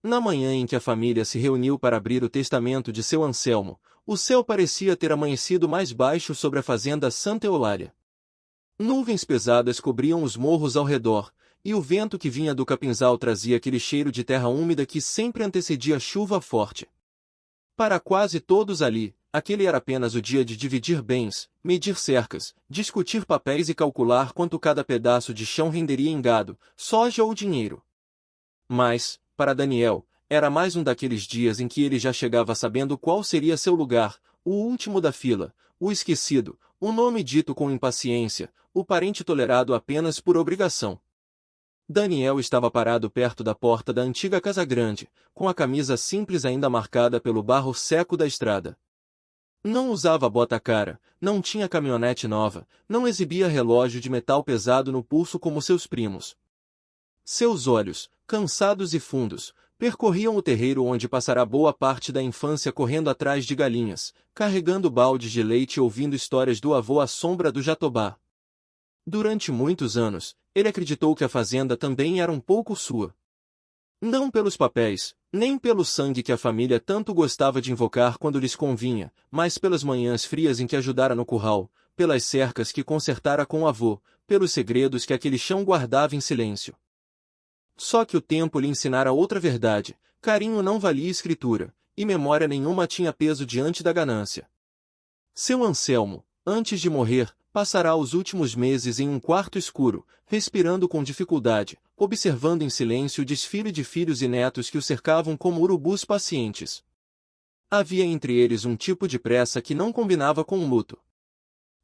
Na manhã em que a família se reuniu para abrir o testamento de seu Anselmo, o céu parecia ter amanhecido mais baixo sobre a fazenda Santa Eulália. Nuvens pesadas cobriam os morros ao redor, e o vento que vinha do capinzal trazia aquele cheiro de terra úmida que sempre antecedia chuva forte. Para quase todos ali, aquele era apenas o dia de dividir bens, medir cercas, discutir papéis e calcular quanto cada pedaço de chão renderia em gado, soja ou dinheiro. Mas, para Daniel, era mais um daqueles dias em que ele já chegava sabendo qual seria seu lugar, o último da fila, o esquecido, o nome dito com impaciência, o parente tolerado apenas por obrigação. Daniel estava parado perto da porta da antiga casa grande, com a camisa simples ainda marcada pelo barro seco da estrada. Não usava bota cara, não tinha caminhonete nova, não exibia relógio de metal pesado no pulso como seus primos. Seus olhos, cansados e fundos, percorriam o terreiro onde passara boa parte da infância correndo atrás de galinhas, carregando baldes de leite e ouvindo histórias do avô à sombra do Jatobá. Durante muitos anos, ele acreditou que a fazenda também era um pouco sua. Não pelos papéis, nem pelo sangue que a família tanto gostava de invocar quando lhes convinha, mas pelas manhãs frias em que ajudara no curral, pelas cercas que consertara com o avô, pelos segredos que aquele chão guardava em silêncio. Só que o tempo lhe ensinara outra verdade: carinho não valia escritura, e memória nenhuma tinha peso diante da ganância. Seu Anselmo, antes de morrer, passará os últimos meses em um quarto escuro, respirando com dificuldade, observando em silêncio o desfile de filhos e netos que o cercavam como urubus pacientes. Havia entre eles um tipo de pressa que não combinava com o luto.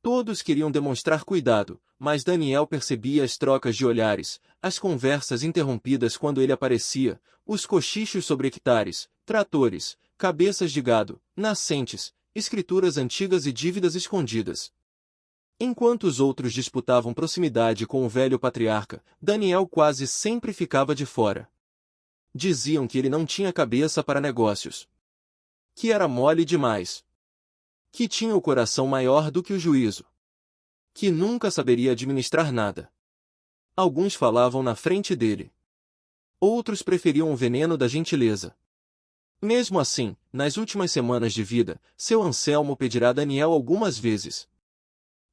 Todos queriam demonstrar cuidado, mas Daniel percebia as trocas de olhares, as conversas interrompidas quando ele aparecia, os cochichos sobre hectares, tratores, cabeças de gado, nascentes, escrituras antigas e dívidas escondidas. Enquanto os outros disputavam proximidade com o velho patriarca, Daniel quase sempre ficava de fora. Diziam que ele não tinha cabeça para negócios. Que era mole demais. Que tinha o coração maior do que o juízo. Que nunca saberia administrar nada. Alguns falavam na frente dele. Outros preferiam o veneno da gentileza. Mesmo assim, nas últimas semanas de vida, seu Anselmo pedirá a Daniel algumas vezes.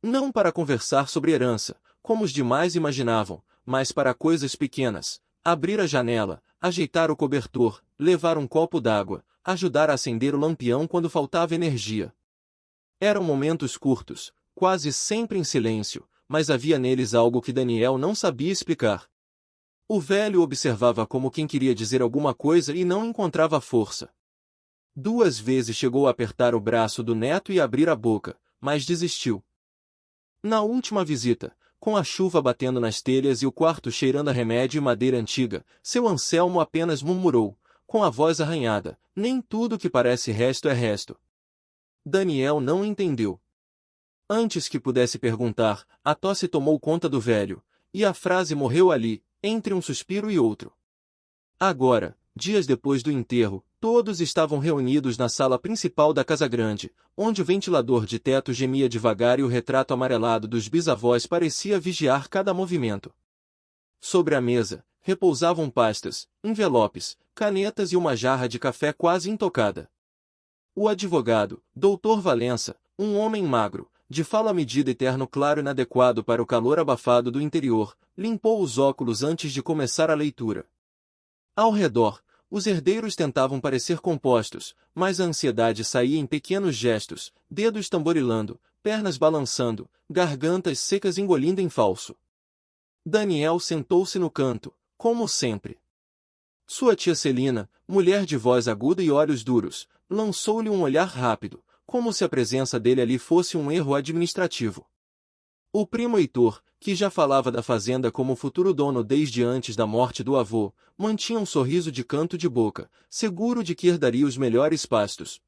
Não para conversar sobre herança, como os demais imaginavam, mas para coisas pequenas: abrir a janela, ajeitar o cobertor, levar um copo d'água, ajudar a acender o lampião quando faltava energia. Eram momentos curtos, quase sempre em silêncio, mas havia neles algo que Daniel não sabia explicar. O velho observava como quem queria dizer alguma coisa e não encontrava força. 2 vezes chegou a apertar o braço do neto e abrir a boca, mas desistiu. Na última visita, com a chuva batendo nas telhas e o quarto cheirando a remédio e madeira antiga, seu Anselmo apenas murmurou, com a voz arranhada: nem tudo que parece resto é resto. Daniel não entendeu. Antes que pudesse perguntar, a tosse tomou conta do velho, e a frase morreu ali, entre um suspiro e outro. Agora, dias depois do enterro, todos estavam reunidos na sala principal da casa grande, onde o ventilador de teto gemia devagar e o retrato amarelado dos bisavós parecia vigiar cada movimento. Sobre a mesa, repousavam pastas, envelopes, canetas e uma jarra de café quase intocada. O advogado, Dr. Valença, um homem magro, de fala medida e terno claro inadequado para o calor abafado do interior, limpou os óculos antes de começar a leitura. Ao redor, os herdeiros tentavam parecer compostos, mas a ansiedade saía em pequenos gestos, dedos tamborilando, pernas balançando, gargantas secas engolindo em falso. Daniel sentou-se no canto, como sempre. Sua tia Celina, mulher de voz aguda e olhos duros, lançou-lhe um olhar rápido, como se a presença dele ali fosse um erro administrativo. O primo Heitor, que já falava da fazenda como futuro dono desde antes da morte do avô, mantinha um sorriso de canto de boca, seguro de que herdaria os melhores pastos.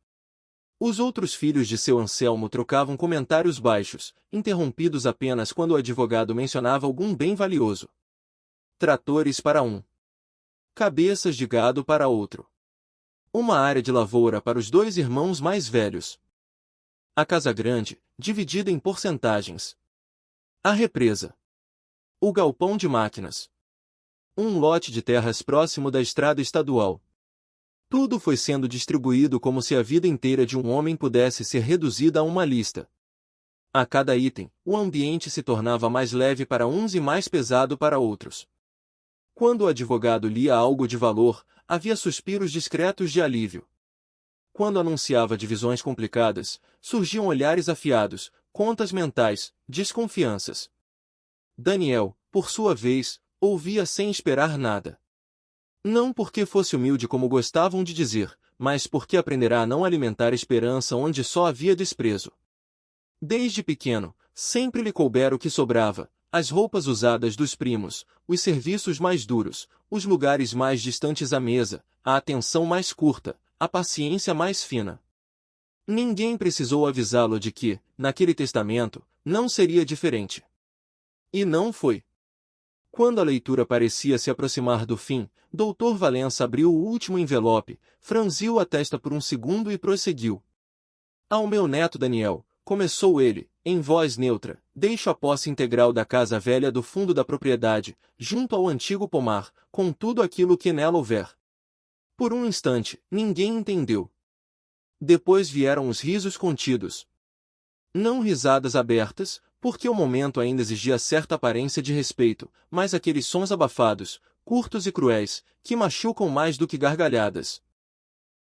Os outros filhos de seu Anselmo trocavam comentários baixos, interrompidos apenas quando o advogado mencionava algum bem valioso. Tratores para um. Cabeças de gado para outro. Uma área de lavoura para os 2 irmãos mais velhos. A casa grande, dividida em porcentagens. A represa. O galpão de máquinas. Um lote de terras próximo da estrada estadual. Tudo foi sendo distribuído como se a vida inteira de um homem pudesse ser reduzida a uma lista. A cada item, o ambiente se tornava mais leve para uns e mais pesado para outros. Quando o advogado lia algo de valor, havia suspiros discretos de alívio. Quando anunciava divisões complicadas, surgiam olhares afiados, contas mentais, desconfianças. Daniel, por sua vez, ouvia sem esperar nada. Não porque fosse humilde como gostavam de dizer, mas porque aprenderá a não alimentar esperança onde só havia desprezo. Desde pequeno, sempre lhe coubera o que sobrava, as roupas usadas dos primos, os serviços mais duros, os lugares mais distantes à mesa, a atenção mais curta, a paciência mais fina. Ninguém precisou avisá-lo de que, naquele testamento, não seria diferente. E não foi. Quando a leitura parecia se aproximar do fim, Dr. Valença abriu o último envelope, franziu a testa por um segundo e prosseguiu. Ao meu neto Daniel, começou ele, em voz neutra, deixo a posse integral da casa velha do fundo da propriedade, junto ao antigo pomar, com tudo aquilo que nela houver. Por um instante, ninguém entendeu. Depois vieram os risos contidos. Não risadas abertas, porque o momento ainda exigia certa aparência de respeito, mas aqueles sons abafados, curtos e cruéis, que machucam mais do que gargalhadas.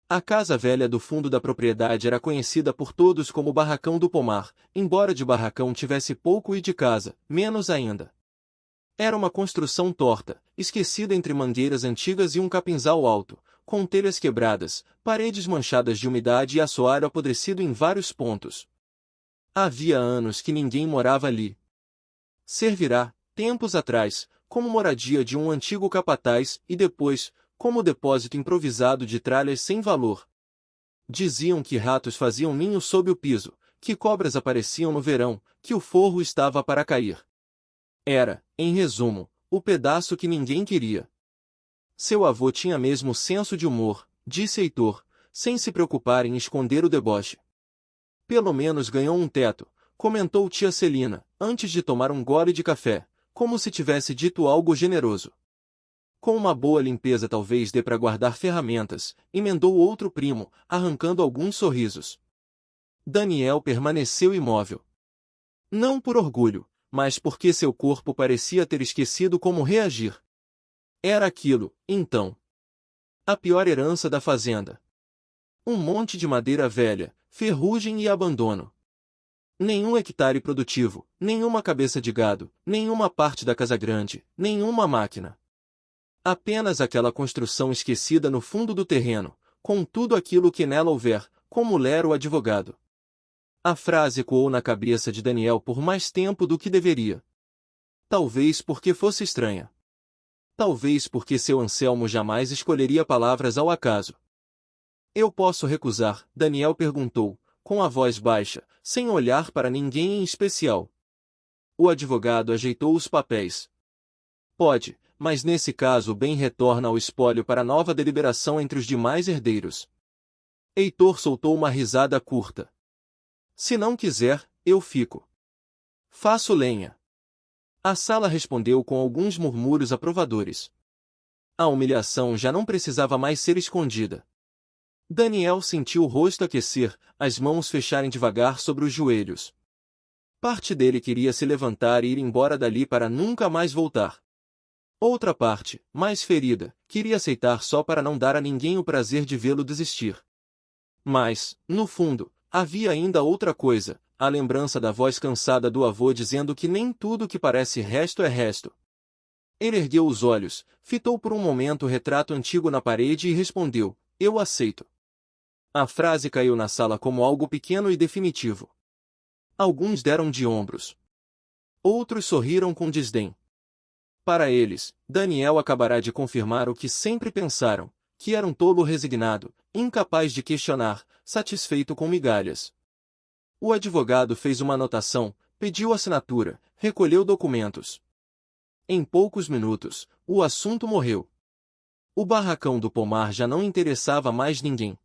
A casa velha do fundo da propriedade era conhecida por todos como Barracão do Pomar, embora de barracão tivesse pouco e de casa, menos ainda. Era uma construção torta, esquecida entre mangueiras antigas e um capinzal alto, com telhas quebradas, paredes manchadas de umidade e assoalho apodrecido em vários pontos. Havia anos que ninguém morava ali. Servirá, tempos atrás, como moradia de um antigo capataz e depois, como depósito improvisado de tralhas sem valor. Diziam que ratos faziam ninho sob o piso, que cobras apareciam no verão, que o forro estava para cair. Era, em resumo, o pedaço que ninguém queria. Seu avô tinha mesmo senso de humor, disse Heitor, sem se preocupar em esconder o deboche. Pelo menos ganhou um teto, comentou tia Celina, antes de tomar um gole de café, como se tivesse dito algo generoso. Com uma boa limpeza talvez dê para guardar ferramentas, emendou outro primo, arrancando alguns sorrisos. Daniel permaneceu imóvel. Não por orgulho, mas porque seu corpo parecia ter esquecido como reagir. Era aquilo, então. A pior herança da fazenda. Um monte de madeira velha, ferrugem e abandono. Nenhum hectare produtivo, nenhuma cabeça de gado, nenhuma parte da casa grande, nenhuma máquina. Apenas aquela construção esquecida no fundo do terreno, com tudo aquilo que nela houver, como lera o advogado. A frase ecoou na cabeça de Daniel por mais tempo do que deveria. Talvez porque fosse estranha. Talvez porque seu Anselmo jamais escolheria palavras ao acaso. Eu posso recusar? Daniel perguntou, com a voz baixa, sem olhar para ninguém em especial. O advogado ajeitou os papéis. Pode, mas nesse caso o bem retorna ao espólio para nova deliberação entre os demais herdeiros. Heitor soltou uma risada curta. Se não quiser, eu fico. Faço lenha. A sala respondeu com alguns murmúrios aprovadores. A humilhação já não precisava mais ser escondida. Daniel sentiu o rosto aquecer, as mãos fecharem devagar sobre os joelhos. Parte dele queria se levantar e ir embora dali para nunca mais voltar. Outra parte, mais ferida, queria aceitar só para não dar a ninguém o prazer de vê-lo desistir. Mas, no fundo, havia ainda outra coisa, a lembrança da voz cansada do avô dizendo que nem tudo que parece resto é resto. Ele ergueu os olhos, fitou por um momento o retrato antigo na parede e respondeu, eu aceito. A frase caiu na sala como algo pequeno e definitivo. Alguns deram de ombros. Outros sorriram com desdém. Para eles, Daniel acabará de confirmar o que sempre pensaram, que era um tolo resignado, incapaz de questionar, satisfeito com migalhas. O advogado fez uma anotação, pediu assinatura, recolheu documentos. Em poucos minutos, o assunto morreu. O barracão do pomar já não interessava mais ninguém.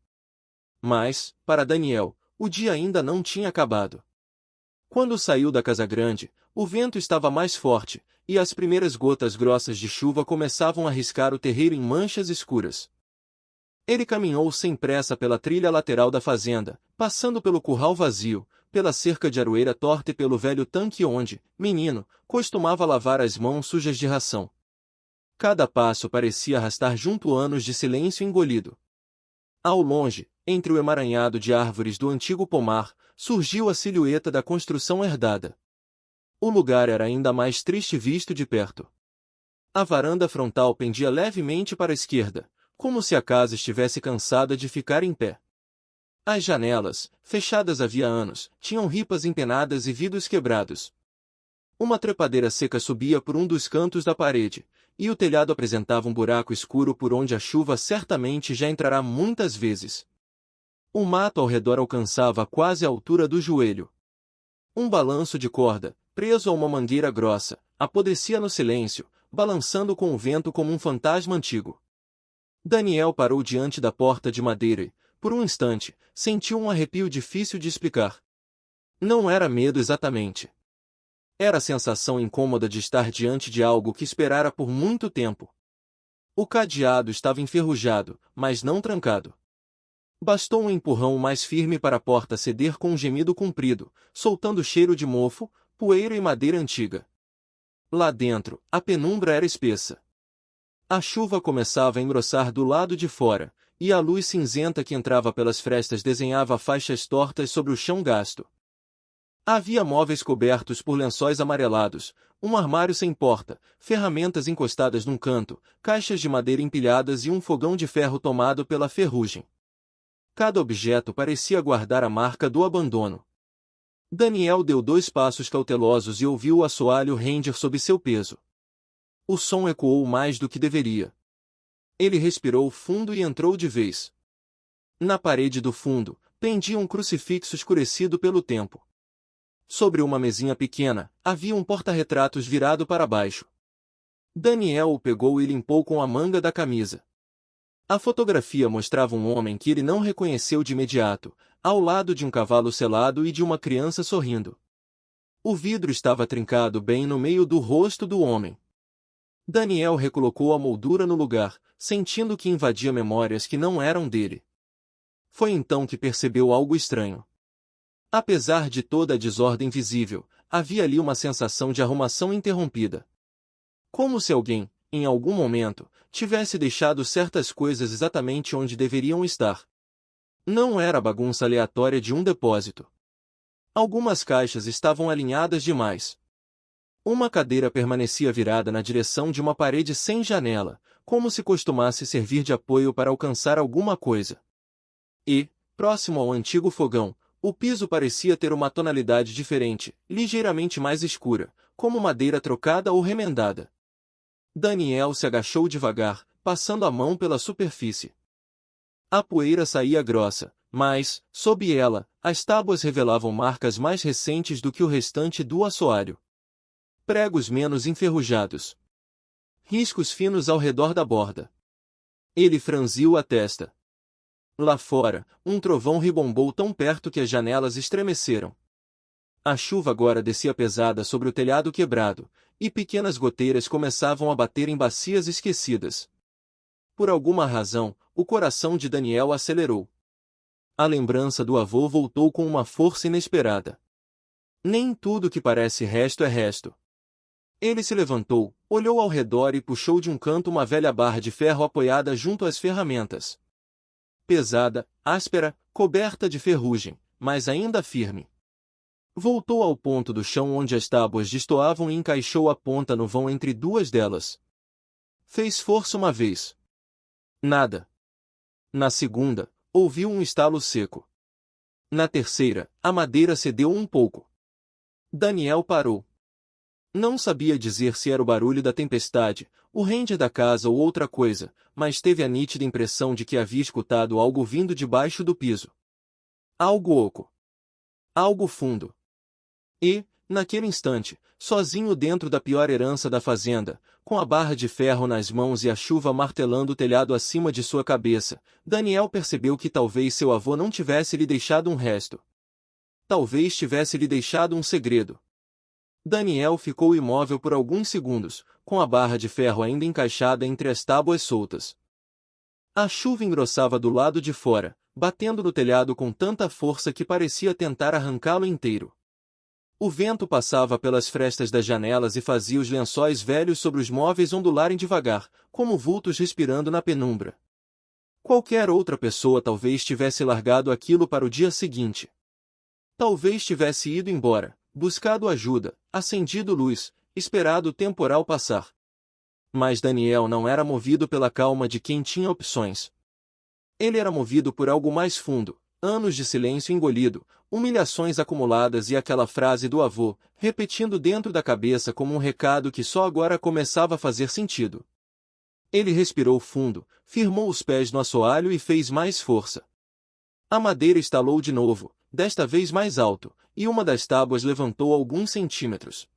Mas, para Daniel, o dia ainda não tinha acabado. Quando saiu da casa grande, o vento estava mais forte, e as primeiras gotas grossas de chuva começavam a riscar o terreiro em manchas escuras. Ele caminhou sem pressa pela trilha lateral da fazenda, passando pelo curral vazio, pela cerca de aroeira torta e pelo velho tanque onde, menino, costumava lavar as mãos sujas de ração. Cada passo parecia arrastar junto anos de silêncio engolido. Ao longe, entre o emaranhado de árvores do antigo pomar, surgiu a silhueta da construção herdada. O lugar era ainda mais triste visto de perto. A varanda frontal pendia levemente para a esquerda, como se a casa estivesse cansada de ficar em pé. As janelas, fechadas havia anos, tinham ripas empenadas e vidros quebrados. Uma trepadeira seca subia por um dos cantos da parede, e o telhado apresentava um buraco escuro por onde a chuva certamente já entrará muitas vezes. O mato ao redor alcançava quase a altura do joelho. Um balanço de corda, preso a uma mangueira grossa, apodrecia no silêncio, balançando com o vento como um fantasma antigo. Daniel parou diante da porta de madeira e, por um instante, sentiu um arrepio difícil de explicar. Não era medo exatamente. Era a sensação incômoda de estar diante de algo que esperara por muito tempo. O cadeado estava enferrujado, mas não trancado. Bastou um empurrão mais firme para a porta ceder com um gemido comprido, soltando cheiro de mofo, poeira e madeira antiga. Lá dentro, a penumbra era espessa. A chuva começava a engrossar do lado de fora, e a luz cinzenta que entrava pelas frestas desenhava faixas tortas sobre o chão gasto. Havia móveis cobertos por lençóis amarelados, um armário sem porta, ferramentas encostadas num canto, caixas de madeira empilhadas e um fogão de ferro tomado pela ferrugem. Cada objeto parecia guardar a marca do abandono. Daniel deu 2 passos cautelosos e ouviu o assoalho render sob seu peso. O som ecoou mais do que deveria. Ele respirou fundo e entrou de vez. Na parede do fundo, pendia um crucifixo escurecido pelo tempo. Sobre uma mesinha pequena, havia um porta-retratos virado para baixo. Daniel o pegou e limpou com a manga da camisa. A fotografia mostrava um homem que ele não reconheceu de imediato, ao lado de um cavalo selado e de uma criança sorrindo. O vidro estava trincado bem no meio do rosto do homem. Daniel recolocou a moldura no lugar, sentindo que invadia memórias que não eram dele. Foi então que percebeu algo estranho. Apesar de toda a desordem visível, havia ali uma sensação de arrumação interrompida. Como se alguém, em algum momento, tivesse deixado certas coisas exatamente onde deveriam estar. Não era a bagunça aleatória de um depósito. Algumas caixas estavam alinhadas demais. Uma cadeira permanecia virada na direção de uma parede sem janela, como se costumasse servir de apoio para alcançar alguma coisa. E, próximo ao antigo fogão, o piso parecia ter uma tonalidade diferente, ligeiramente mais escura, como madeira trocada ou remendada. Daniel se agachou devagar, passando a mão pela superfície. A poeira saía grossa, mas, sob ela, as tábuas revelavam marcas mais recentes do que o restante do assoalho. Pregos menos enferrujados. Riscos finos ao redor da borda. Ele franziu a testa. Lá fora, um trovão ribombou tão perto que as janelas estremeceram. A chuva agora descia pesada sobre o telhado quebrado, e pequenas goteiras começavam a bater em bacias esquecidas. Por alguma razão, o coração de Daniel acelerou. A lembrança do avô voltou com uma força inesperada. Nem tudo que parece resto é resto. Ele se levantou, olhou ao redor e puxou de um canto uma velha barra de ferro apoiada junto às ferramentas. Pesada, áspera, coberta de ferrugem, mas ainda firme. Voltou ao ponto do chão onde as tábuas destoavam e encaixou a ponta no vão entre 2 delas. Fez força uma vez. Nada. Na segunda, ouviu um estalo seco. Na terceira, a madeira cedeu um pouco. Daniel parou. Não sabia dizer se era o barulho da tempestade, o render da casa ou outra coisa, mas teve a nítida impressão de que havia escutado algo vindo debaixo do piso. Algo oco. Algo fundo. E, naquele instante, sozinho dentro da pior herança da fazenda, com a barra de ferro nas mãos e a chuva martelando o telhado acima de sua cabeça, Daniel percebeu que talvez seu avô não tivesse lhe deixado um resto. Talvez tivesse lhe deixado um segredo. Daniel ficou imóvel por alguns segundos, com a barra de ferro ainda encaixada entre as tábuas soltas. A chuva engrossava do lado de fora, batendo no telhado com tanta força que parecia tentar arrancá-lo inteiro. O vento passava pelas frestas das janelas e fazia os lençóis velhos sobre os móveis ondularem devagar, como vultos respirando na penumbra. Qualquer outra pessoa talvez tivesse largado aquilo para o dia seguinte. Talvez tivesse ido embora, buscado ajuda, acendido luz, esperado o temporal passar. Mas Daniel não era movido pela calma de quem tinha opções. Ele era movido por algo mais fundo, anos de silêncio engolido, humilhações acumuladas e aquela frase do avô, repetindo dentro da cabeça como um recado que só agora começava a fazer sentido. Ele respirou fundo, firmou os pés no assoalho e fez mais força. A madeira estalou de novo, desta vez mais alto, e uma das tábuas levantou alguns centímetros.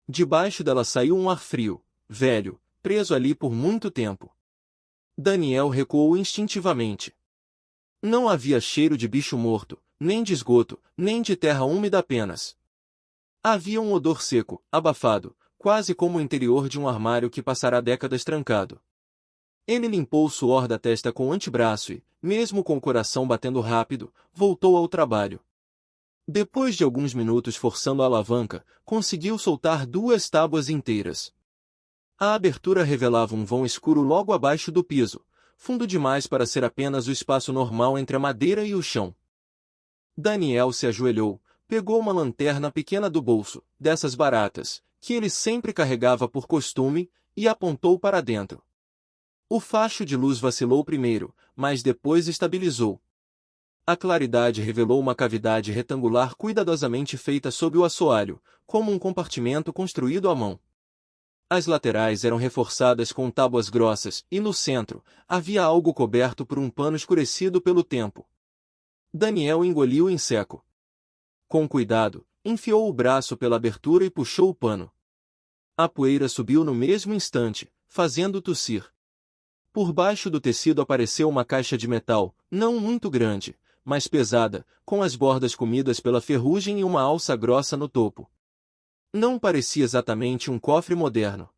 Debaixo dela saiu um ar frio, velho, preso ali por muito tempo. Daniel recuou instintivamente. Não havia cheiro de bicho morto, nem de esgoto, nem de terra úmida apenas. Havia um odor seco, abafado, quase como o interior de um armário que passará décadas trancado. Ele limpou o suor da testa com o antebraço e, mesmo com o coração batendo rápido, voltou ao trabalho. Depois de alguns minutos forçando a alavanca, conseguiu soltar 2 tábuas inteiras. A abertura revelava um vão escuro logo abaixo do piso, fundo demais para ser apenas o espaço normal entre a madeira e o chão. Daniel se ajoelhou, pegou uma lanterna pequena do bolso, dessas baratas, que ele sempre carregava por costume, e apontou para dentro. O facho de luz vacilou primeiro, mas depois estabilizou. A claridade revelou uma cavidade retangular cuidadosamente feita sob o assoalho, como um compartimento construído à mão. As laterais eram reforçadas com tábuas grossas, e no centro, havia algo coberto por um pano escurecido pelo tempo. Daniel engoliu em seco. Com cuidado, enfiou o braço pela abertura e puxou o pano. A poeira subiu no mesmo instante, fazendo tossir. Por baixo do tecido apareceu uma caixa de metal, não muito grande, mas pesada, com as bordas comidas pela ferrugem e uma alça grossa no topo. Não parecia exatamente um cofre moderno.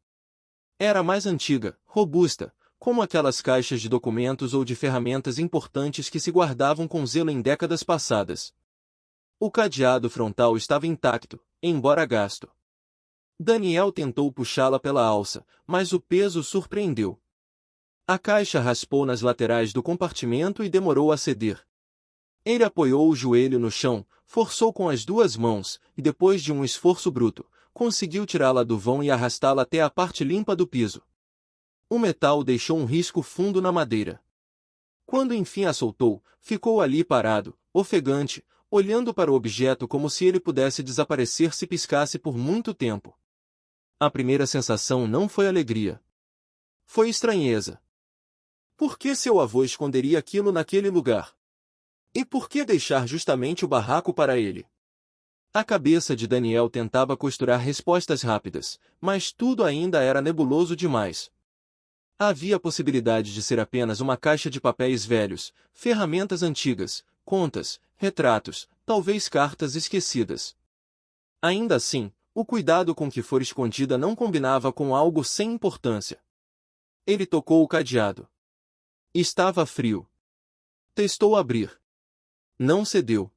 Era mais antiga, robusta, como aquelas caixas de documentos ou de ferramentas importantes que se guardavam com zelo em décadas passadas. O cadeado frontal estava intacto, embora gasto. Daniel tentou puxá-la pela alça, mas o peso o surpreendeu. A caixa raspou nas laterais do compartimento e demorou a ceder. Ele apoiou o joelho no chão, forçou com as 2 mãos, e depois de um esforço bruto, conseguiu tirá-la do vão e arrastá-la até a parte limpa do piso. O metal deixou um risco fundo na madeira. Quando enfim a soltou, ficou ali parado, ofegante, olhando para o objeto como se ele pudesse desaparecer se piscasse por muito tempo. A primeira sensação não foi alegria. Foi estranheza. Por que seu avô esconderia aquilo naquele lugar? E por que deixar justamente o barraco para ele? A cabeça de Daniel tentava costurar respostas rápidas, mas tudo ainda era nebuloso demais. Havia a possibilidade de ser apenas uma caixa de papéis velhos, ferramentas antigas, contas, retratos, talvez cartas esquecidas. Ainda assim, o cuidado com que for escondida não combinava com algo sem importância. Ele tocou o cadeado. Estava frio. Testou abrir. Não cedeu.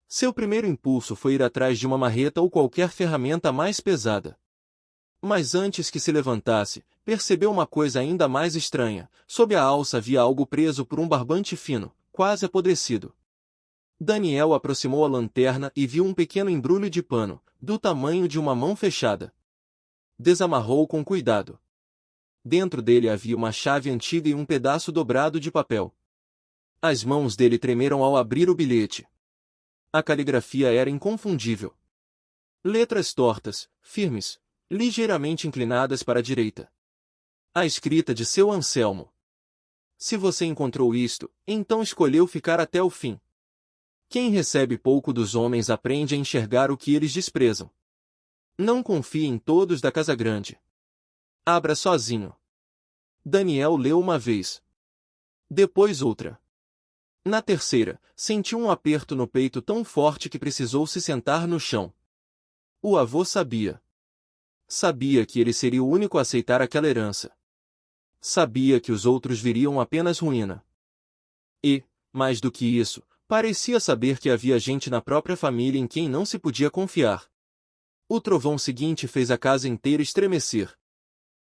Seu primeiro impulso foi ir atrás de uma marreta ou qualquer ferramenta mais pesada. Mas antes que se levantasse, percebeu uma coisa ainda mais estranha. Sob a alça havia algo preso por um barbante fino, quase apodrecido. Daniel aproximou a lanterna e viu um pequeno embrulho de pano, do tamanho de uma mão fechada. Desamarrou com cuidado. Dentro dele havia uma chave antiga e um pedaço dobrado de papel. As mãos dele tremeram ao abrir o bilhete. A caligrafia era inconfundível. Letras tortas, firmes, ligeiramente inclinadas para a direita. A escrita de seu Anselmo. Se você encontrou isto, então escolheu ficar até o fim. Quem recebe pouco dos homens aprende a enxergar o que eles desprezam. Não confie em todos da casa grande. Abra sozinho. Daniel leu uma vez. Depois outra. Na terceira, sentiu um aperto no peito tão forte que precisou se sentar no chão. O avô sabia. Sabia que ele seria o único a aceitar aquela herança. Sabia que os outros viriam apenas ruína. E, mais do que isso, parecia saber que havia gente na própria família em quem não se podia confiar. O trovão seguinte fez a casa inteira estremecer.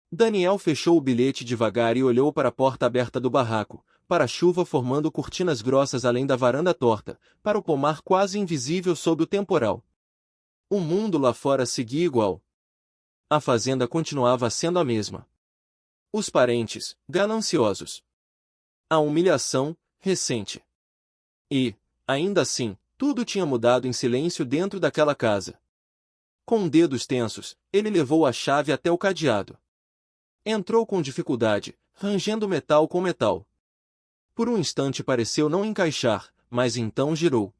Daniel fechou o bilhete devagar e olhou para a porta aberta do barraco, para a chuva formando cortinas grossas além da varanda torta, para o pomar quase invisível sob o temporal. O mundo lá fora seguia igual. A fazenda continuava sendo a mesma. Os parentes, gananciosos. A humilhação, recente. E, ainda assim, tudo tinha mudado em silêncio dentro daquela casa. Com dedos tensos, ele levou a chave até o cadeado. Entrou com dificuldade, rangendo metal com metal. Por um instante pareceu não encaixar, mas então girou.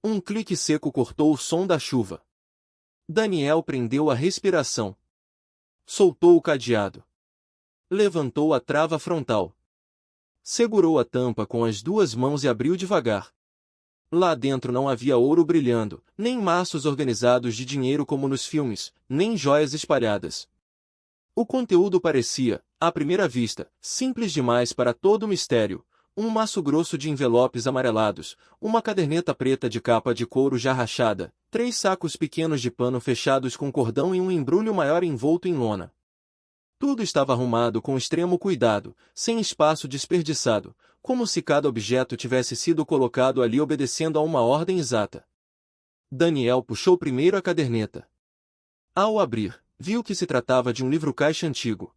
Um clique seco cortou o som da chuva. Daniel prendeu a respiração. Soltou o cadeado. Levantou a trava frontal. Segurou a tampa com as duas mãos e abriu devagar. Lá dentro não havia ouro brilhando, nem maços organizados de dinheiro como nos filmes, nem joias espalhadas. O conteúdo parecia, à primeira vista, simples demais para todo o mistério. Um maço grosso de envelopes amarelados, uma caderneta preta de capa de couro já rachada, 3 sacos pequenos de pano fechados com cordão e um embrulho maior envolto em lona. Tudo estava arrumado com extremo cuidado, sem espaço desperdiçado, como se cada objeto tivesse sido colocado ali obedecendo a uma ordem exata. Daniel puxou primeiro a caderneta. Ao abrir, viu que se tratava de um livro-caixa antigo.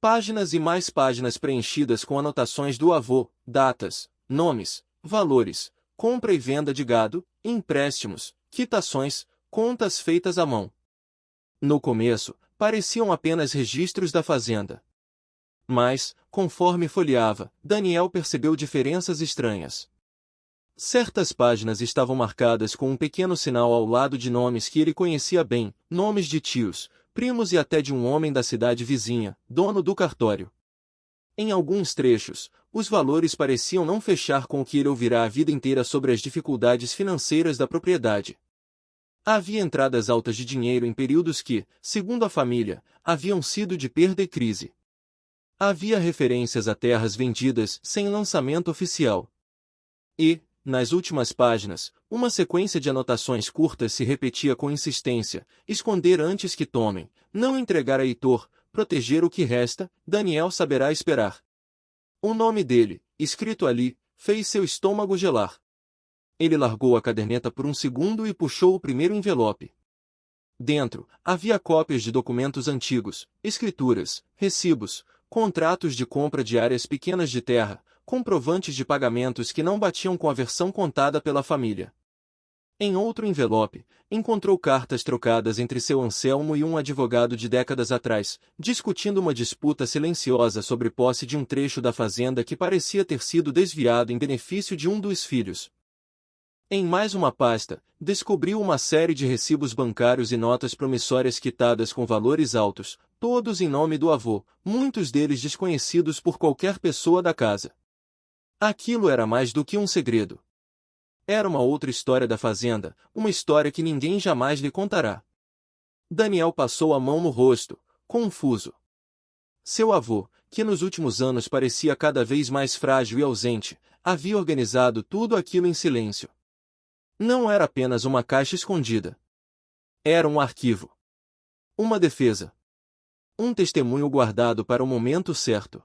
Páginas e mais páginas preenchidas com anotações do avô, datas, nomes, valores, compra e venda de gado, empréstimos, quitações, contas feitas à mão. No começo, pareciam apenas registros da fazenda. Mas, conforme folheava, Daniel percebeu diferenças estranhas. Certas páginas estavam marcadas com um pequeno sinal ao lado de nomes que ele conhecia bem, nomes de tios, primos e até de um homem da cidade vizinha, dono do cartório. Em alguns trechos, os valores pareciam não fechar com o que ele ouvirá a vida inteira sobre as dificuldades financeiras da propriedade. Havia entradas altas de dinheiro em períodos que, segundo a família, haviam sido de perda e crise. Havia referências a terras vendidas sem lançamento oficial. E, nas últimas páginas, uma sequência de anotações curtas se repetia com insistência: esconder antes que tomem, não entregar a Heitor, proteger o que resta, Daniel saberá esperar. O nome dele, escrito ali, fez seu estômago gelar. Ele largou a caderneta por um segundo e puxou o primeiro envelope. Dentro, havia cópias de documentos antigos, escrituras, recibos, contratos de compra de áreas pequenas de terra, comprovantes de pagamentos que não batiam com a versão contada pela família. Em outro envelope, encontrou cartas trocadas entre seu Anselmo e um advogado de décadas atrás, discutindo uma disputa silenciosa sobre posse de um trecho da fazenda que parecia ter sido desviado em benefício de um dos filhos. Em mais uma pasta, descobriu uma série de recibos bancários e notas promissórias quitadas com valores altos, todos em nome do avô, muitos deles desconhecidos por qualquer pessoa da casa. Aquilo era mais do que um segredo. Era uma outra história da fazenda, uma história que ninguém jamais lhe contará. Daniel passou a mão no rosto, confuso. Seu avô, que nos últimos anos parecia cada vez mais frágil e ausente, havia organizado tudo aquilo em silêncio. Não era apenas uma caixa escondida. Era um arquivo. Uma defesa. Um testemunho guardado para o momento certo.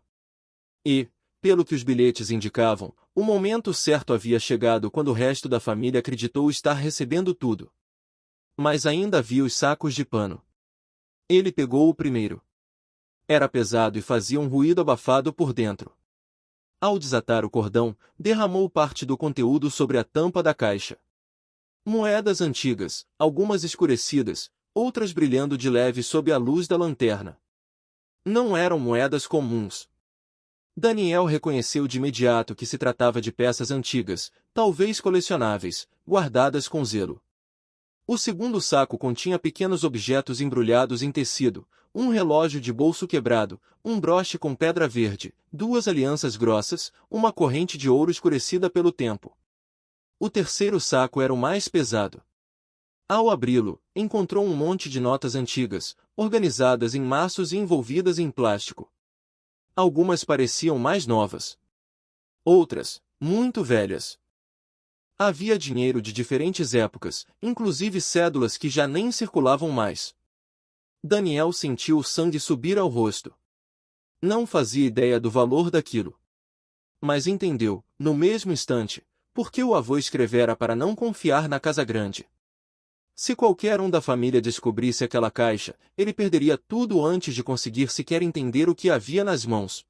E, pelo que os bilhetes indicavam, o momento certo havia chegado quando o resto da família acreditou estar recebendo tudo. Mas ainda havia os sacos de pano. Ele pegou o primeiro. Era pesado e fazia um ruído abafado por dentro. Ao desatar o cordão, derramou parte do conteúdo sobre a tampa da caixa. Moedas antigas, algumas escurecidas, outras brilhando de leve sob a luz da lanterna. Não eram moedas comuns. Daniel reconheceu de imediato que se tratava de peças antigas, talvez colecionáveis, guardadas com zelo. O segundo saco continha pequenos objetos embrulhados em tecido, um relógio de bolso quebrado, um broche com pedra verde, 2 alianças grossas, uma corrente de ouro escurecida pelo tempo. O terceiro saco era o mais pesado. Ao abri-lo, encontrou um monte de notas antigas, organizadas em maços e envolvidas em plástico. Algumas pareciam mais novas. Outras, muito velhas. Havia dinheiro de diferentes épocas, inclusive cédulas que já nem circulavam mais. Daniel sentiu o sangue subir ao rosto. Não fazia ideia do valor daquilo. Mas entendeu, no mesmo instante, por que o avô escrevera para não confiar na casa grande. Se qualquer um da família descobrisse aquela caixa, ele perderia tudo antes de conseguir sequer entender o que havia nas mãos.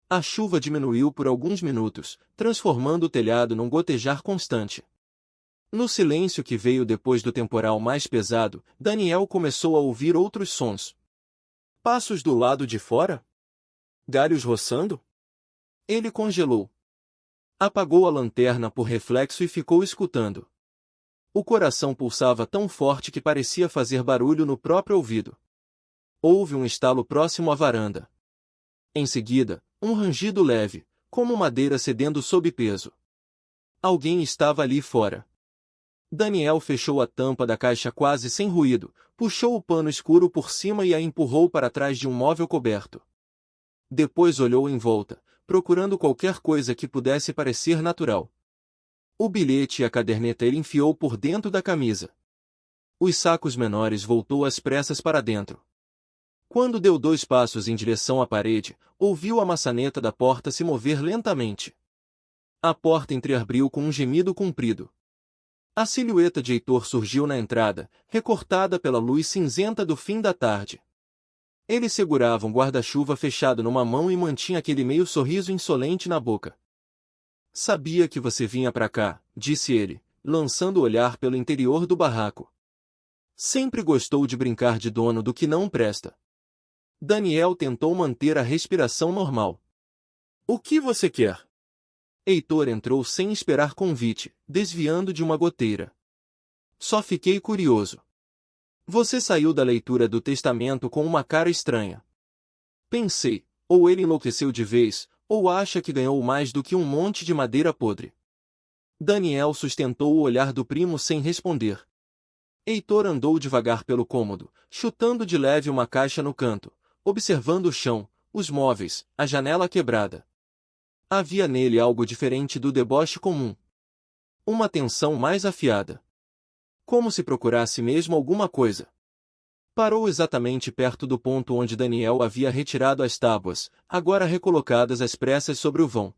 A chuva diminuiu por alguns minutos, transformando o telhado num gotejar constante. No silêncio que veio depois do temporal mais pesado, Daniel começou a ouvir outros sons. Passos do lado de fora? Galhos roçando? Ele congelou. Apagou a lanterna por reflexo e ficou escutando. O coração pulsava tão forte que parecia fazer barulho no próprio ouvido. Houve um estalo próximo à varanda. Em seguida, um rangido leve, como madeira cedendo sob peso. Alguém estava ali fora. Daniel fechou a tampa da caixa quase sem ruído, puxou o pano escuro por cima e a empurrou para trás de um móvel coberto. Depois olhou em volta, procurando qualquer coisa que pudesse parecer natural. O bilhete e a caderneta ele enfiou por dentro da camisa. Os sacos menores voltou às pressas para dentro. Quando deu 2 passos em direção à parede, ouviu a maçaneta da porta se mover lentamente. A porta entreabriu com um gemido comprido. A silhueta de Heitor surgiu na entrada, recortada pela luz cinzenta do fim da tarde. Ele segurava um guarda-chuva fechado numa mão e mantinha aquele meio sorriso insolente na boca. Sabia que você vinha pra cá, disse ele, lançando o olhar pelo interior do barraco. Sempre gostou de brincar de dono do que não presta. Daniel tentou manter a respiração normal. O que você quer? Heitor entrou sem esperar convite, desviando de uma goteira. Só fiquei curioso. Você saiu da leitura do testamento com uma cara estranha. Pensei, ou ele enlouqueceu de vez, ou acha que ganhou mais do que um monte de madeira podre. Daniel sustentou o olhar do primo sem responder. Heitor andou devagar pelo cômodo, chutando de leve uma caixa no canto, observando o chão, os móveis, a janela quebrada. Havia nele algo diferente do deboche comum. Uma tensão mais afiada. Como se procurasse mesmo alguma coisa. Parou exatamente perto do ponto onde Daniel havia retirado as tábuas, agora recolocadas às pressas sobre o vão.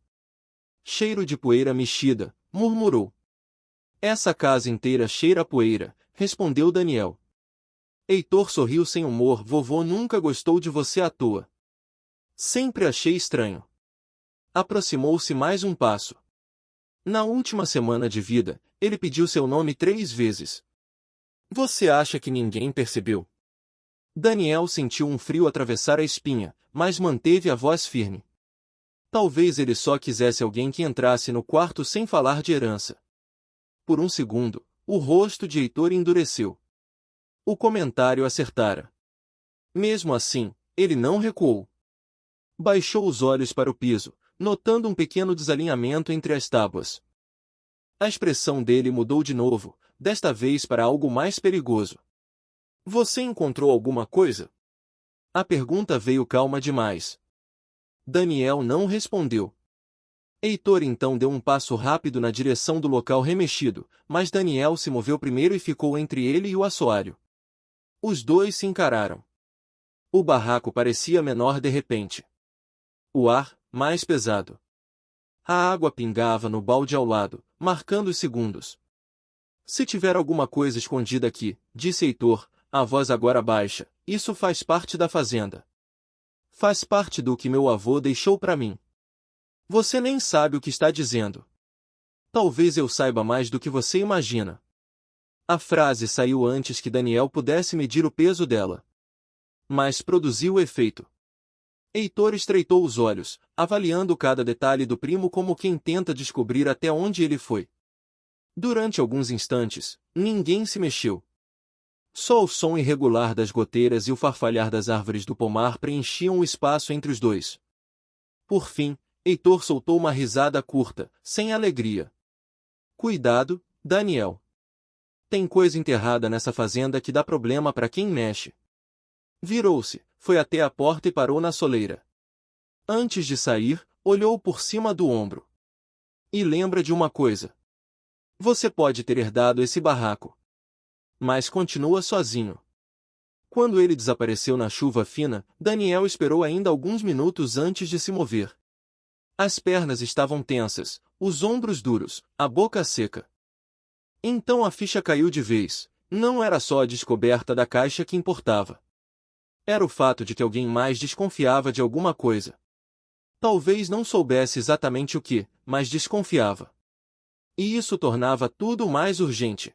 Cheiro de poeira mexida, murmurou. Essa casa inteira cheira a poeira, respondeu Daniel. Heitor sorriu sem humor. Vovô nunca gostou de você à toa. Sempre achei estranho. Aproximou-se mais um passo. Na última semana de vida, ele pediu seu nome 3 vezes. Você acha que ninguém percebeu? Daniel sentiu um frio atravessar a espinha, mas manteve a voz firme. Talvez ele só quisesse alguém que entrasse no quarto sem falar de herança. Por um segundo, o rosto de Heitor endureceu. O comentário acertara. Mesmo assim, ele não recuou. Baixou os olhos para o piso, notando um pequeno desalinhamento entre as tábuas. A expressão dele mudou de novo, desta vez para algo mais perigoso. Você encontrou alguma coisa? A pergunta veio calma demais. Daniel não respondeu. Heitor então deu um passo rápido na direção do local remexido, mas Daniel se moveu primeiro e ficou entre ele e o assoalho. Os dois se encararam. O barraco parecia menor de repente. O ar, mais pesado. A água pingava no balde ao lado, marcando os segundos. Se tiver alguma coisa escondida aqui, disse Heitor, a voz agora baixa, isso faz parte da fazenda. Faz parte do que meu avô deixou para mim. Você nem sabe o que está dizendo. Talvez eu saiba mais do que você imagina. A frase saiu antes que Daniel pudesse medir o peso dela. Mas produziu efeito. Heitor estreitou os olhos, avaliando cada detalhe do primo como quem tenta descobrir até onde ele foi. Durante alguns instantes, ninguém se mexeu. Só o som irregular das goteiras e o farfalhar das árvores do pomar preenchiam o espaço entre os dois. Por fim, Heitor soltou uma risada curta, sem alegria. Cuidado, Daniel. Tem coisa enterrada nessa fazenda que dá problema para quem mexe. Virou-se, foi até a porta e parou na soleira. Antes de sair, olhou por cima do ombro. E lembra de uma coisa. Você pode ter herdado esse barraco, mas continua sozinho. Quando ele desapareceu na chuva fina, Daniel esperou ainda alguns minutos antes de se mover. As pernas estavam tensas, os ombros duros, a boca seca. Então a ficha caiu de vez. Não era só a descoberta da caixa que importava. Era o fato de que alguém mais desconfiava de alguma coisa. Talvez não soubesse exatamente o que, mas desconfiava. E isso tornava tudo mais urgente.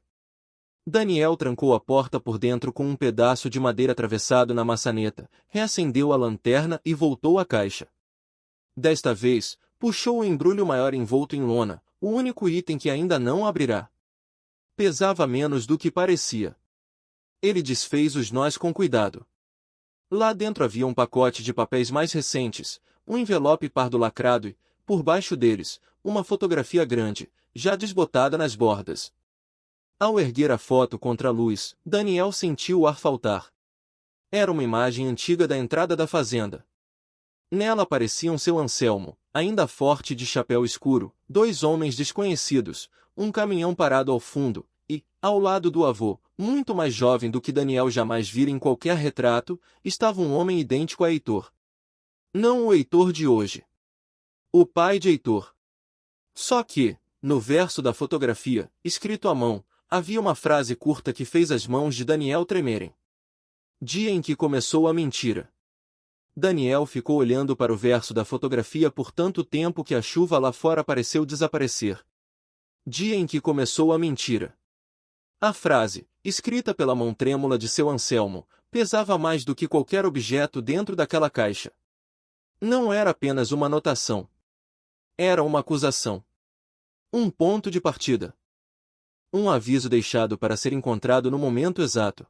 Daniel trancou a porta por dentro com um pedaço de madeira atravessado na maçaneta, reacendeu a lanterna e voltou à caixa. Desta vez, puxou o embrulho maior envolto em lona, o único item que ainda não abrirá. Pesava menos do que parecia. Ele desfez os nós com cuidado. Lá dentro havia um pacote de papéis mais recentes, um envelope pardo lacrado e, por baixo deles, uma fotografia grande, já desbotada nas bordas. Ao erguer a foto contra a luz, Daniel sentiu o ar faltar. Era uma imagem antiga da entrada da fazenda. Nela apareciam seu Anselmo, ainda forte de chapéu escuro, dois homens desconhecidos, um caminhão parado ao fundo, e, ao lado do avô, muito mais jovem do que Daniel jamais vira em qualquer retrato, estava um homem idêntico a Heitor. Não o Heitor de hoje. O pai de Heitor. Só que, no verso da fotografia, escrito à mão, havia uma frase curta que fez as mãos de Daniel tremerem. Dia em que começou a mentira. Daniel ficou olhando para o verso da fotografia por tanto tempo que a chuva lá fora pareceu desaparecer. Dia em que começou a mentira. A frase, escrita pela mão trêmula de seu Anselmo, pesava mais do que qualquer objeto dentro daquela caixa. Não era apenas uma anotação. Era uma acusação. Um ponto de partida. Um aviso deixado para ser encontrado no momento exato.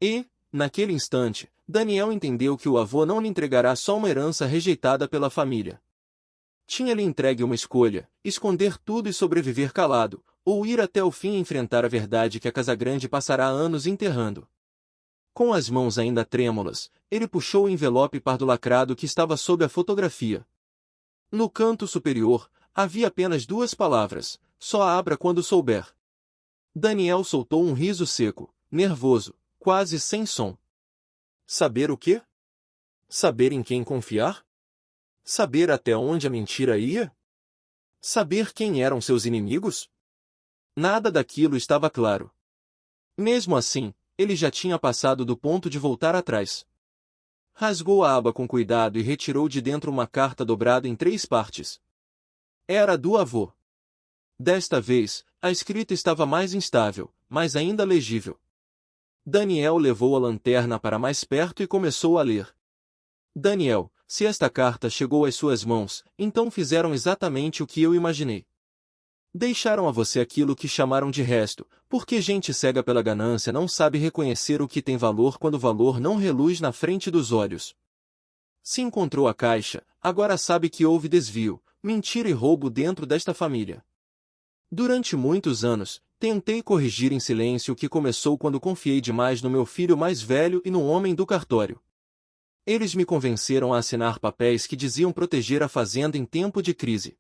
E, naquele instante, Daniel entendeu que o avô não lhe entregará só uma herança rejeitada pela família. Tinha-lhe entregue uma escolha: esconder tudo e sobreviver calado, ou ir até o fim e enfrentar a verdade que a Casagrande passará anos enterrando. Com as mãos ainda trêmulas, ele puxou o envelope pardo lacrado que estava sob a fotografia. No canto superior, havia apenas duas palavras: só abra quando souber. Daniel soltou um riso seco, nervoso, quase sem som. Saber o quê? Saber em quem confiar? Saber até onde a mentira ia? Saber quem eram seus inimigos? Nada daquilo estava claro. Mesmo assim, ele já tinha passado do ponto de voltar atrás. Rasgou a aba com cuidado e retirou de dentro uma carta dobrada em 3 partes. Era do avô. Desta vez, a escrita estava mais instável, mas ainda legível. Daniel levou a lanterna para mais perto e começou a ler. Daniel, se esta carta chegou às suas mãos, então fizeram exatamente o que eu imaginei. Deixaram a você aquilo que chamaram de resto, porque gente cega pela ganância não sabe reconhecer o que tem valor quando o valor não reluz na frente dos olhos. Se encontrou a caixa, agora sabe que houve desvio, mentira e roubo dentro desta família. Durante muitos anos, tentei corrigir em silêncio o que começou quando confiei demais no meu filho mais velho e no homem do cartório. Eles me convenceram a assinar papéis que diziam proteger a fazenda em tempo de crise.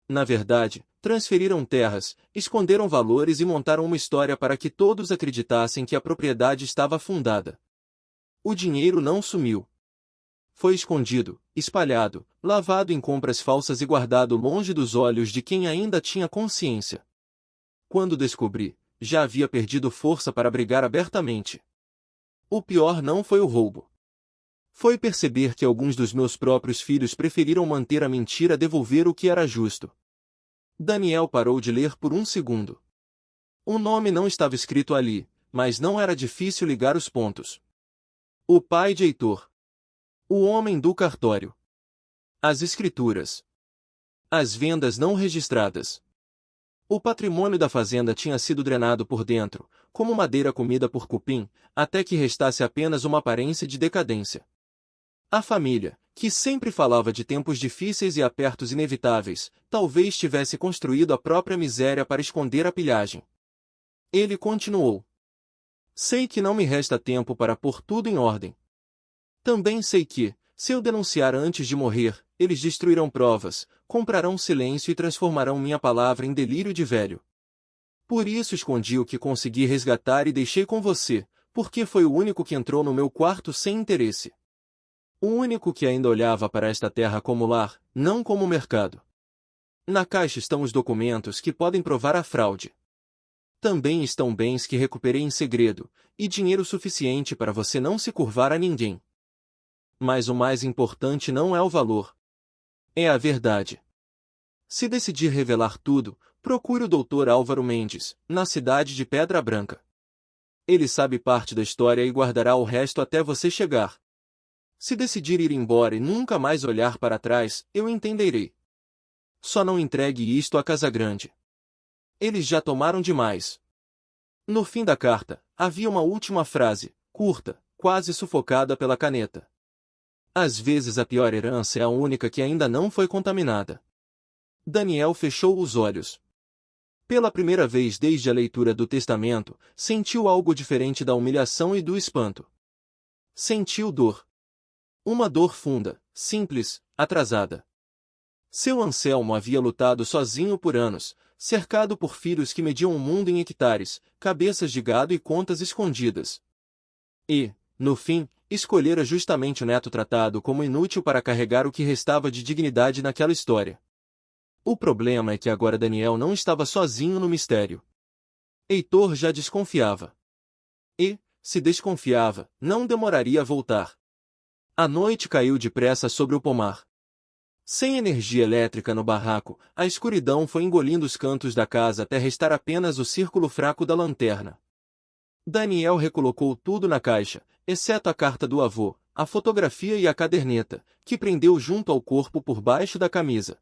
Na verdade, transferiram terras, esconderam valores e montaram uma história para que todos acreditassem que a propriedade estava afundada. O dinheiro não sumiu. Foi escondido, espalhado, lavado em compras falsas e guardado longe dos olhos de quem ainda tinha consciência. Quando descobri, já havia perdido força para brigar abertamente. O pior não foi o roubo. Foi perceber que alguns dos meus próprios filhos preferiram manter a mentira a devolver o que era justo. Daniel parou de ler por um segundo. O nome não estava escrito ali, mas não era difícil ligar os pontos. O pai de Heitor. O homem do cartório. As escrituras. As vendas não registradas. O patrimônio da fazenda tinha sido drenado por dentro, como madeira comida por cupim, até que restasse apenas uma aparência de decadência. A família, que sempre falava de tempos difíceis e apertos inevitáveis, talvez tivesse construído a própria miséria para esconder a pilhagem. Ele continuou. Sei que não me resta tempo para pôr tudo em ordem. Também sei que, Se eu denunciar antes de morrer, eles destruirão provas, comprarão silêncio e transformarão minha palavra em delírio de velho. Por isso escondi o que consegui resgatar e deixei com você, porque foi o único que entrou no meu quarto sem interesse. O único que ainda olhava para esta terra como lar, não como mercado. Na caixa estão os documentos que podem provar a fraude. Também estão bens que recuperei em segredo, e dinheiro suficiente para você não se curvar a ninguém. Mas o mais importante não é o valor. É a verdade. Se decidir revelar tudo, procure o Dr. Álvaro Mendes, na cidade de Pedra Branca. Ele sabe parte da história e guardará o resto até você chegar. Se decidir ir embora e nunca mais olhar para trás, eu entenderei. Só não entregue isto à Casagrande. Eles já tomaram demais. No fim da carta, havia uma última frase, curta, quase sufocada pela caneta. Às vezes a pior herança é a única que ainda não foi contaminada. Daniel fechou os olhos. Pela primeira vez desde a leitura do testamento, sentiu algo diferente da humilhação e do espanto. Sentiu dor. Uma dor funda, simples, atrasada. Seu Anselmo havia lutado sozinho por anos, cercado por filhos que mediam o mundo em hectares, cabeças de gado e contas escondidas. E, no fim, escolhera justamente o neto tratado como inútil para carregar o que restava de dignidade naquela história. O problema é que agora Daniel não estava sozinho no mistério. Heitor já desconfiava. E, se desconfiava, não demoraria a voltar. A noite caiu depressa sobre o pomar. Sem energia elétrica no barraco, a escuridão foi engolindo os cantos da casa até restar apenas o círculo fraco da lanterna. Daniel recolocou tudo na caixa, exceto a carta do avô, a fotografia e a caderneta, que prendeu junto ao corpo por baixo da camisa.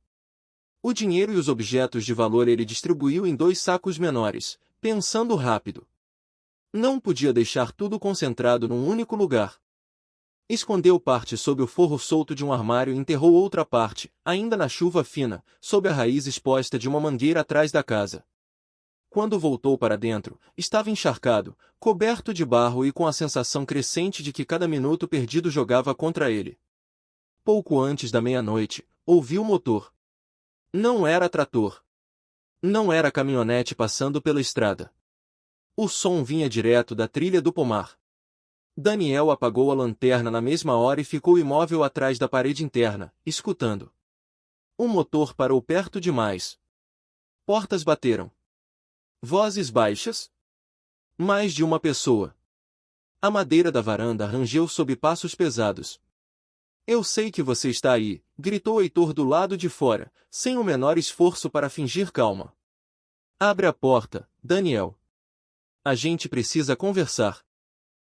O dinheiro e os objetos de valor ele distribuiu em 2 sacos menores, pensando rápido. Não podia deixar tudo concentrado num único lugar. Escondeu parte sob o forro solto de um armário e enterrou outra parte, ainda na chuva fina, sob a raiz exposta de uma mangueira atrás da casa. Quando voltou para dentro, estava encharcado, coberto de barro e com a sensação crescente de que cada minuto perdido jogava contra ele. Pouco antes da meia-noite, ouviu o motor. Não era trator. Não era caminhonete passando pela estrada. O som vinha direto da trilha do pomar. Daniel apagou a lanterna na mesma hora e ficou imóvel atrás da parede interna, escutando. O motor parou perto demais. Portas bateram. Vozes baixas. Mais de uma pessoa. A madeira da varanda rangeu sob passos pesados. Eu sei que você está aí, gritou Heitor do lado de fora, sem o menor esforço para fingir calma. Abre a porta, Daniel. A gente precisa conversar.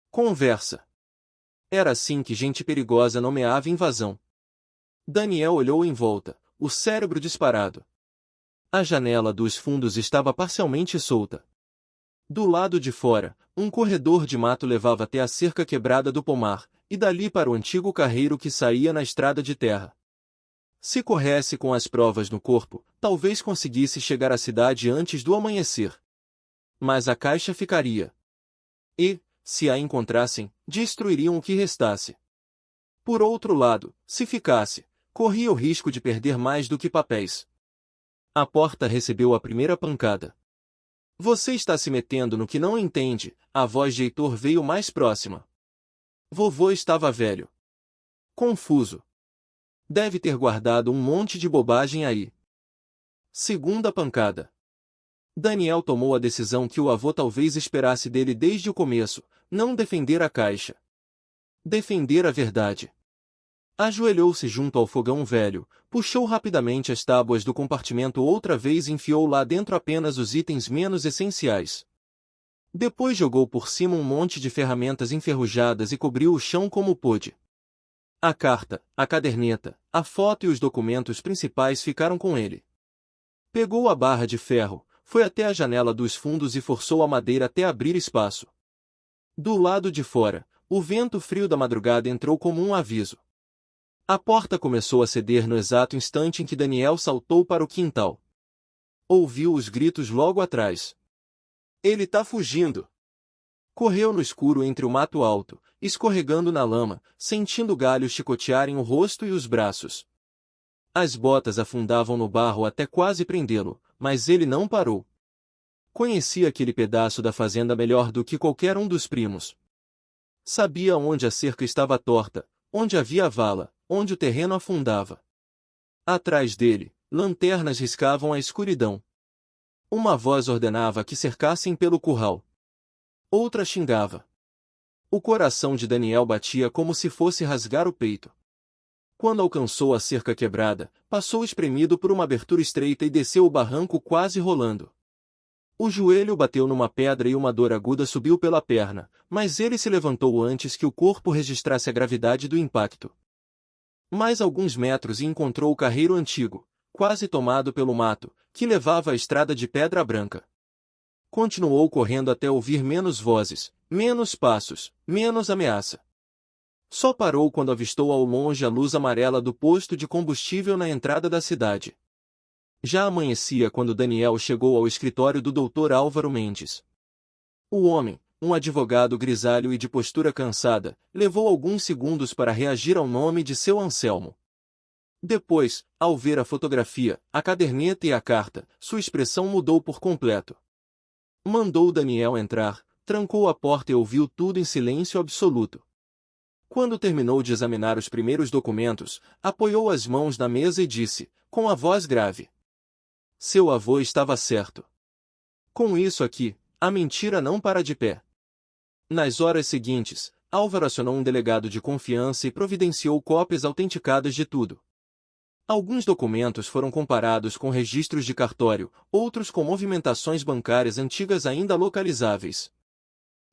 Conversa. Era assim que gente perigosa nomeava invasão. Daniel olhou em volta, o cérebro disparado. A janela dos fundos estava parcialmente solta. Do lado de fora, um corredor de mato levava até a cerca quebrada do pomar, e dali para o antigo carreiro que saía na estrada de terra. Se corresse com as provas no corpo, talvez conseguisse chegar à cidade antes do amanhecer. Mas a caixa ficaria. E, se a encontrassem, destruiriam o que restasse. Por outro lado, se ficasse, corria o risco de perder mais do que papéis. A porta recebeu a primeira pancada. Você está se metendo no que não entende, a voz de Heitor veio mais próxima. Vovô estava velho. Confuso. Deve ter guardado um monte de bobagem aí. Segunda pancada. Daniel tomou a decisão que o avô talvez esperasse dele desde o começo, não defender a caixa. Defender a verdade. Ajoelhou-se junto ao fogão velho, puxou rapidamente as tábuas do compartimento outra vez e enfiou lá dentro apenas os itens menos essenciais. Depois jogou por cima um monte de ferramentas enferrujadas e cobriu o chão como pôde. A carta, a caderneta, a foto e os documentos principais ficaram com ele. Pegou a barra de ferro, foi até a janela dos fundos e forçou a madeira até abrir espaço. Do lado de fora, o vento frio da madrugada entrou como um aviso. A porta começou a ceder no exato instante em que Daniel saltou para o quintal. Ouviu os gritos logo atrás. Ele tá fugindo! Correu no escuro entre o mato alto, escorregando na lama, sentindo galhos chicotearem o rosto e os braços. As botas afundavam no barro até quase prendê-lo, mas ele não parou. Conhecia aquele pedaço da fazenda melhor do que qualquer um dos primos. Sabia onde a cerca estava torta, onde havia a vala, onde o terreno afundava. Atrás dele, lanternas riscavam a escuridão. Uma voz ordenava que cercassem pelo curral. Outra xingava. O coração de Daniel batia como se fosse rasgar o peito. Quando alcançou a cerca quebrada, passou espremido por uma abertura estreita e desceu o barranco quase rolando. O joelho bateu numa pedra e uma dor aguda subiu pela perna, mas ele se levantou antes que o corpo registrasse a gravidade do impacto. Mais alguns metros e encontrou o carreiro antigo, quase tomado pelo mato, que levava à estrada de pedra branca. Continuou correndo até ouvir menos vozes, menos passos, menos ameaça. Só parou quando avistou ao longe a luz amarela do posto de combustível na entrada da cidade. Já amanhecia quando Daniel chegou ao escritório do Dr. Álvaro Mendes. O homem, um advogado grisalho e de postura cansada, levou alguns segundos para reagir ao nome de seu Anselmo. Depois, ao ver a fotografia, a caderneta e a carta, sua expressão mudou por completo. Mandou Daniel entrar, trancou a porta e ouviu tudo em silêncio absoluto. Quando terminou de examinar os primeiros documentos, apoiou as mãos na mesa e disse, com a voz grave: seu avô estava certo. Com isso aqui, a mentira não para de pé. Nas horas seguintes, Álvaro acionou um delegado de confiança e providenciou cópias autenticadas de tudo. Alguns documentos foram comparados com registros de cartório, outros com movimentações bancárias antigas ainda localizáveis.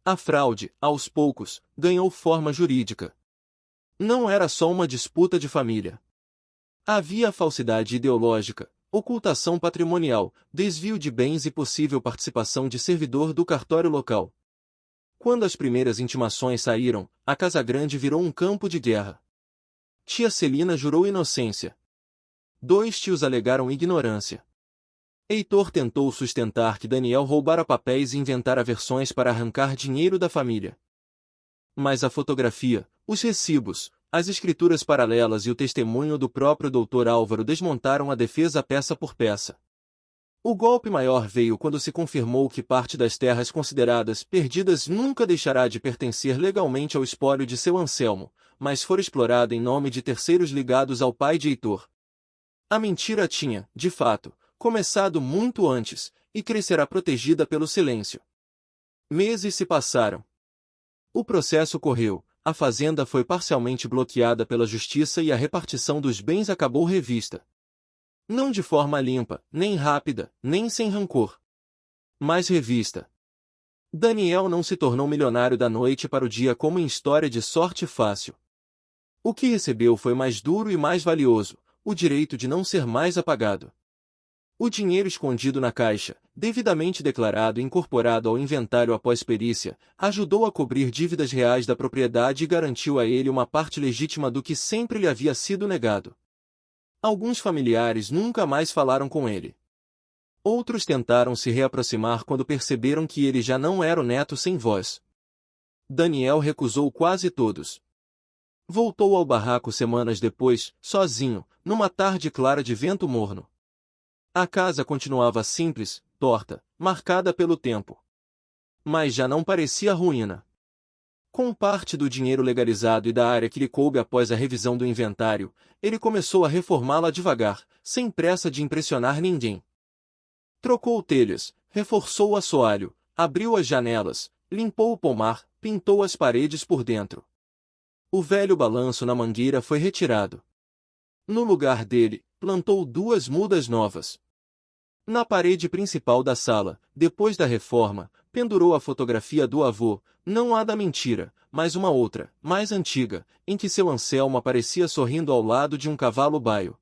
A fraude, aos poucos, ganhou forma jurídica. Não era só uma disputa de família. Havia falsidade ideológica, ocultação patrimonial, desvio de bens e possível participação de servidor do cartório local. Quando as primeiras intimações saíram, a Casa Grande virou um campo de guerra. Tia Celina jurou inocência. 2 tios alegaram ignorância. Heitor tentou sustentar que Daniel roubara papéis e inventara versões para arrancar dinheiro da família. Mas a fotografia, os recibos, as escrituras paralelas e o testemunho do próprio Dr. Álvaro desmontaram a defesa peça por peça. O golpe maior veio quando se confirmou que parte das terras consideradas perdidas nunca deixará de pertencer legalmente ao espólio de seu Anselmo, mas for explorada em nome de terceiros ligados ao pai de Heitor. A mentira tinha, de fato, começado muito antes, e crescerá protegida pelo silêncio. Meses se passaram. O processo correu, a fazenda foi parcialmente bloqueada pela justiça e a repartição dos bens acabou revista. Não de forma limpa, nem rápida, nem sem rancor. Mas revista. Daniel não se tornou milionário da noite para o dia como em história de sorte fácil. O que recebeu foi mais duro e mais valioso, o direito de não ser mais apagado. O dinheiro escondido na caixa, devidamente declarado e incorporado ao inventário após perícia, ajudou a cobrir dívidas reais da propriedade e garantiu a ele uma parte legítima do que sempre lhe havia sido negado. Alguns familiares nunca mais falaram com ele. Outros tentaram se reaproximar quando perceberam que ele já não era o neto sem voz. Daniel recusou quase todos. Voltou ao barraco semanas depois, sozinho, numa tarde clara de vento morno. A casa continuava simples, torta, marcada pelo tempo. Mas já não parecia ruína. Com parte do dinheiro legalizado e da área que lhe coube após a revisão do inventário, ele começou a reformá-la devagar, sem pressa de impressionar ninguém. Trocou telhas, reforçou o assoalho, abriu as janelas, limpou o pomar, pintou as paredes por dentro. O velho balanço na mangueira foi retirado. No lugar dele, plantou 2 mudas novas. Na parede principal da sala, depois da reforma, pendurou a fotografia do avô, não a da mentira, mas uma outra, mais antiga, em que seu Anselmo aparecia sorrindo ao lado de um cavalo baio.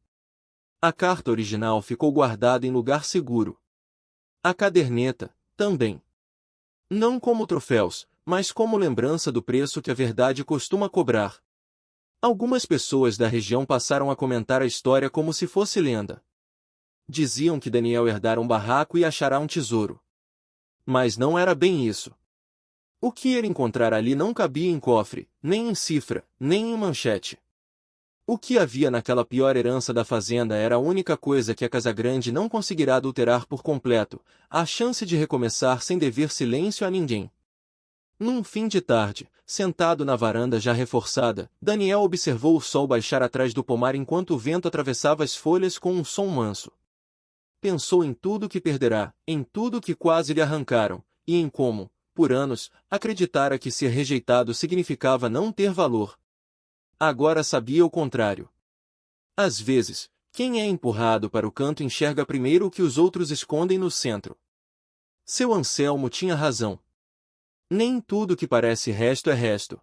A carta original ficou guardada em lugar seguro. A caderneta, também. Não como troféus, mas como lembrança do preço que a verdade costuma cobrar. Algumas pessoas da região passaram a comentar a história como se fosse lenda. Diziam que Daniel herdara um barraco e achará um tesouro. Mas não era bem isso. O que ele encontrar ali não cabia em cofre, nem em cifra, nem em manchete. O que havia naquela pior herança da fazenda era a única coisa que a Casagrande não conseguirá adulterar por completo, a chance de recomeçar sem dever silêncio a ninguém. Num fim de tarde, sentado na varanda já reforçada, Daniel observou o sol baixar atrás do pomar enquanto o vento atravessava as folhas com um som manso. Pensou em tudo que perderá, em tudo que quase lhe arrancaram, e em como, por anos, acreditara que ser rejeitado significava não ter valor. Agora sabia o contrário. Às vezes, quem é empurrado para o canto enxerga primeiro o que os outros escondem no centro. Seu Anselmo tinha razão. Nem tudo que parece resto é resto.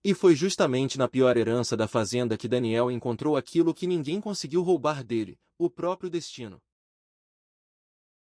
E foi justamente na pior herança da fazenda que Daniel encontrou aquilo que ninguém conseguiu roubar dele, o próprio destino.